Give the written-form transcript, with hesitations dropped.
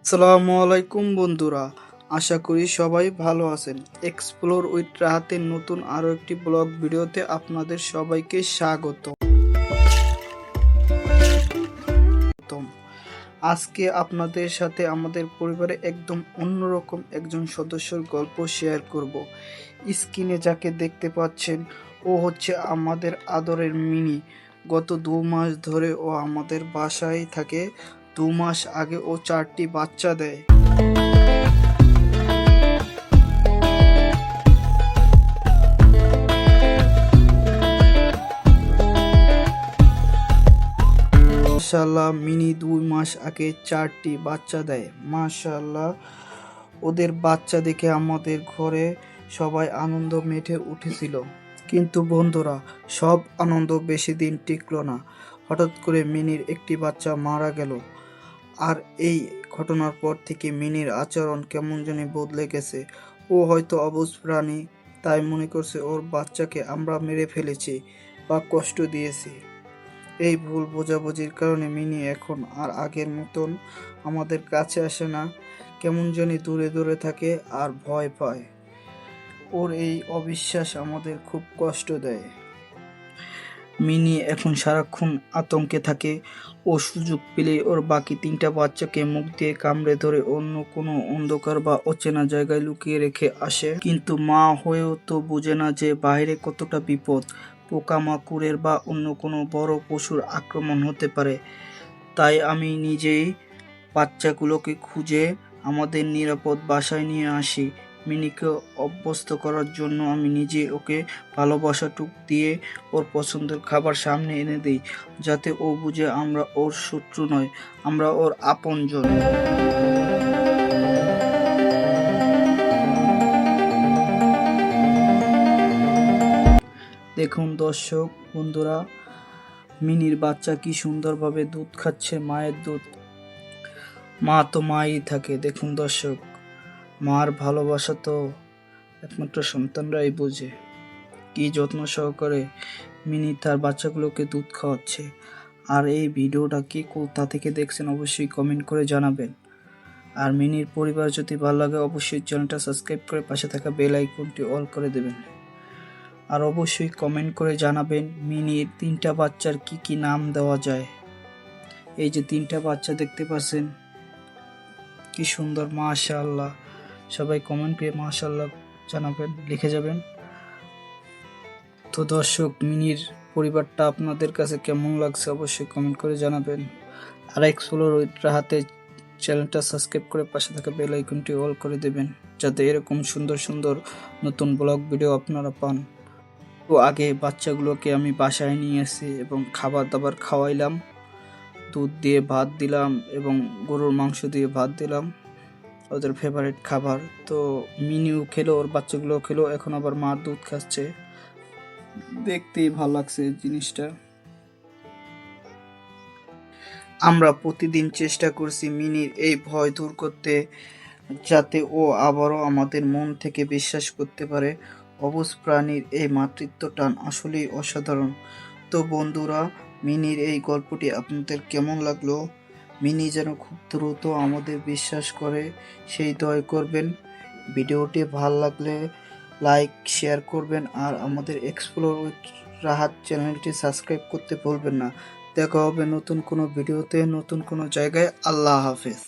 আসসালামু আলাইকুম বন্ধুরা, আশা করি সবাই ভালো আছেন। এক্সপ্লোর উইথ রাহাতের নতুন আরও একটি ব্লগ ভিডিওতে আপনাদের সবাইকে স্বাগত। আজকে আপনাদের সাথে আমাদের পরিবারে একদম অন্যরকম একজন সদস্যর গল্প শেয়ার করব। স্ক্রিনে যাকে দেখতে পাচ্ছেন ও হচ্ছে আমাদের আদরের মিনি। গত 2 মাস ধরে ও আমাদের বাসায় থাকে। 2 মাস আগে ও 4টি বাচ্চা দেয়। মাশাআল্লাহ, মিনি 2 মাস আগে 4টি বাচ্চা দেয়। মাশাআল্লাহ, ওদের বাচ্চা দেখে আমাদের ঘরে সবাই আনন্দ মেতে উঠেছিল। কিন্তু বন্ধুরা, সব আনন্দ বেশি দিন টিকলো না। হঠাৎ করে মিনির একটি বাচ্চা মারা গেল। আর এই ঘটনার পর থেকে মিনির আচরণ কেমন জানি বদলে গেছে। ও হয়তো অবুঝ প্রাণী, তাই মনে করছে ওর বাচ্চাকে আমরা মেরে ফেলেছি বা কষ্ট দিয়েছি। এই ভুল বোঝাবুঝির কারণে মিনি এখন আর আগের মতন আমাদের কাছে আসে না। কেমন জানি দূরে দূরে থাকে আর ভয় পায়। ওর এই অবিশ্বাস আমাদের খুব কষ্ট দেয়। মিনি এখন সারাক্ষণ আতঙ্কে থাকে। ও সুযোগ পেলেই ওর বাকি 3টা বাচ্চাকে মুখ দিয়ে কামড়ে ধরে অন্য কোনো অন্ধকার বা অচেনা জায়গায় লুকিয়ে রেখে আসে। কিন্তু মা হয়েও তো বোঝে না যে বাইরে কতটা বিপদ, পোকামাকড়ের বা অন্য কোনো বড় পশুর আক্রমণ হতে পারে। তাই আমি নিজেই বাচ্চাগুলোকে খুঁজে আমাদের নিরাপদ বাসায় নিয়ে আসি। মিনিকে অভ্যস্ত করার জন্য আমি নিজে ওকে ভালোবাসাটুক দিয়ে ওর পছন্দের খাবার সামনে এনে দিই, যাতে ও বুঝে আমরা ওর শত্রু নয়, আমরা ওর আপনজন। দেখুন দর্শক বন্ধুরা, মিনির বাচ্চা কি সুন্দরভাবে দুধ খাচ্ছে, মায়ের দুধ। মা তো মাই থাকে। দেখুন দর্শক, মার ভালোবাসা তো একমাত্র সন্তানরাই বোঝে। কি যত্ন সহকারে মিনি তার বাচ্চাগুলোকে দুধ খাওয়াচ্ছে। আর এই ভিডিওটা কি কোথা থেকে দেখছেন অবশ্যই কমেন্ট করে জানাবেন। আর মিনির পরিবার যদি ভালো লাগে অবশ্যই চ্যানেলটা সাবস্ক্রাইব করে পাশে থাকা বেল আইকনটি অল করে দেবেন। আর অবশ্যই কমেন্ট করে জানাবেন মিনির 3টা বাচ্চার কি কি নাম দেওয়া যায়। এই যে 3টা বাচ্চা দেখতে পাচ্ছেন, কি সুন্দর, মাশাআল্লাহ। সবাই কমেন্ট করে মাশাআল্লাহ জানাবেন, লিখে যাবেন। তো দর্শক, মিনির পরিবারটা আপনাদের কাছে কেমন লাগছে অবশ্যই কমেন্ট করে জানাবেন। আর এক্সপ্লোর উইথ রাহাতে চ্যানেলটা সাবস্ক্রাইব করে পাশে থাকা বেল আইকনটি অল করে দেবেন, যাতে এরকম সুন্দর সুন্দর নতুন ব্লগ ভিডিও আপনারা পান। তো আগে বাচ্চাগুলোকে আমি বাসায় নিয়ে এসে এবং খাবার দাবার খাওয়াইলাম। দুধ দিয়ে ভাত দিলাম এবং গরুর মাংস দিয়ে ভাত দিলাম, ওদের ফেভারিট খাবার। তো মিনিও খেলো, ওর বাচ্চাগুলোও খেলো। এখন আবার মার দুধ খাচ্ছে। দেখতেই ভালো লাগছে জিনিসটা। আমরা প্রতিদিন চেষ্টা করছি মিনির এই ভয় দূর করতে, যাতে ও আবারও আমাদের মন থেকে বিশ্বাস করতে পারে। অবুঝ প্রাণীর এই মাতৃত্ব টান আসলেই অসাধারণ। তো বন্ধুরা, মিনির এই গল্পটি আপনাদের কেমন লাগলো? মিনি যেন খুব দ্রুত আমাদের বিশ্বাস করে সেই দয়া করবেন। ভিডিওটি ভালো লাগলে লাইক শেয়ার করবেন আর আমাদের এক্সপ্লোর উইথ রাহাত চ্যানেলটি সাবস্ক্রাইব করতে ভুলবেন না। দেখা হবে নতুন কোনো ভিডিওতে, নতুন কোনো জায়গায়। আল্লাহ হাফেজ।